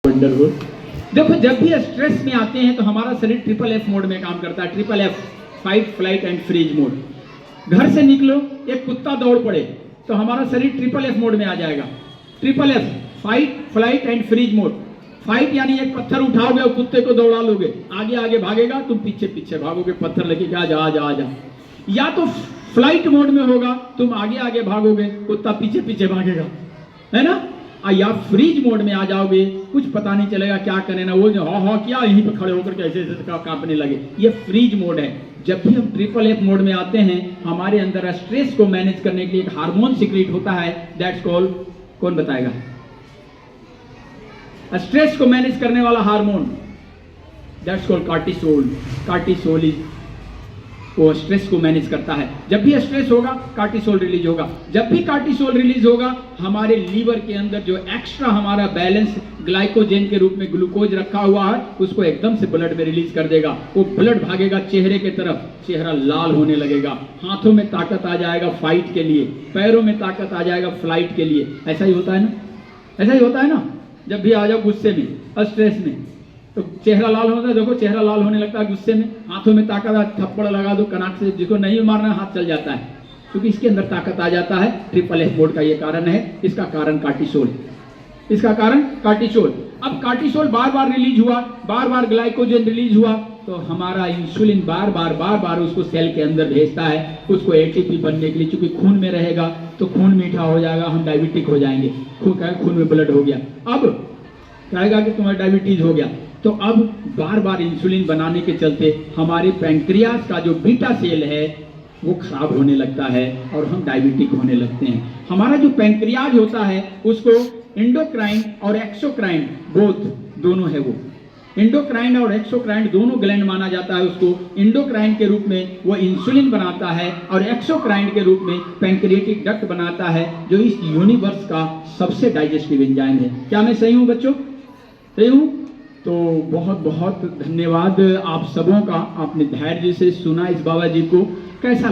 Wonderful. देखो, जब भी स्ट्रेस में आते हैं तो हमारा शरीर ट्रिपल एफ मोड में काम करता है। Triple F, fight, flight and freeze mode. घर से निकलो, एक कुत्ता दौड़ पड़े तो हमारा शरीर ट्रिपल एफ मोड में आ जाएगा। Triple F, fight, flight and freeze mode. Fight यानी एक पत्थर उठाओगे और कुत्ते को दौड़ा लोगे, आगे आगे भागेगा, तुम पीछे पीछे भागोगे, पत्थर लेके आ जा आ जा आ जा। या तो फ्लाइट मोड में होगा, तुम आगे आगे भागोगे, कुत्ता पीछे पीछे भागेगा, है ना। या फ्रीज मोड में आ जाओगे, कुछ पता नहीं चलेगा क्या करें ना, वो हाँ किया, यहीं पे खड़े होकर कैसे कांपने लगे। ये फ्रीज मोड है। जब भी हम ट्रिपल एफ मोड में आते हैं, हमारे अंदर स्ट्रेस को मैनेज करने के लिए एक हार्मोन सीक्रेट होता है, दैट्स कॉल्ड, कौन बताएगा? स्ट्रेस को मैनेज करने वाला hormone, that's called cortisol. Cortisol is, वो स्ट्रेस को मैनेज करता है। जब भी स्ट्रेस होगा, कार्टिसोल रिलीज होगा। जब भी कार्टिसोल रिलीज होगा, हमारे लीवर के अंदर जो एक्स्ट्रा हमारा बैलेंस ग्लाइकोजेन के रूप में ग्लूकोज रखा हुआ है, उसको एकदम से ब्लड में रिलीज कर देगा। वो ब्लड भागेगा चेहरे के तरफ, चेहरा लाल होने लगेगा, हाथों में ताकत आ जाएगा फाइट के लिए, पैरों में ताकत आ जाएगा फ्लाइट के लिए। ऐसा ही होता है ना, ऐसा ही होता है ना। जब भी आ जाओ गुस्से में, स्ट्रेस में, तो चेहरा लाल होता है। देखो, चेहरा लाल होने लगता है गुस्से में, हाथों में ताकत आ, थप्पड़ लगा दो कनाक से, जिसको नहीं मारना हाथ चल जाता है, क्योंकि इसके अंदर ताकत आ जाता है। ट्रिपल एफ मोड का ये कारण है। इसका कारण कार्टिसोल, इसका कारण कार्टिसोल। अब कार्टिसोल बार बार रिलीज हुआ, बार बार ग्लाइकोजन रिलीज हुआ, तो हमारा इंसुलिन बार बार उसको सेल के अंदर भेजता है, उसको एटीपी बनने के लिए। चूंकि खून में रहेगा तो खून मीठा हो जाएगा, हम डायबिटिक हो जाएंगे। खून में ब्लड हो गया, अब कहेगा कि तुम्हें डायबिटीज हो गया। तो अब बार बार इंसुलिन बनाने के चलते हमारे पैंक्रियाज का जो बीटा सेल है वो खराब होने लगता है और हम डायबिटिक होने लगते हैं। हमारा जो पैंक्रियाज होता है उसको एंडोक्राइन और एक्सोक्राइन, बोथ, दोनों है वो। एंडोक्राइन और एक्सोक्राइन दोनों ग्लैंड माना जाता है उसको। एंडोक्राइन के रूप में वो इंसुलिन बनाता है और एक्सोक्राइन के रूप में पैंक्रियाटिक डक्ट बनाता है, जो इस यूनिवर्स का सबसे डाइजेस्टिव एंजाइम है। क्या मैं सही हूँ बच्चों? सही हूँ? तो बहुत बहुत धन्यवाद आप सबों का, आपने धैर्य से सुना इस बाबा जी को। कैसा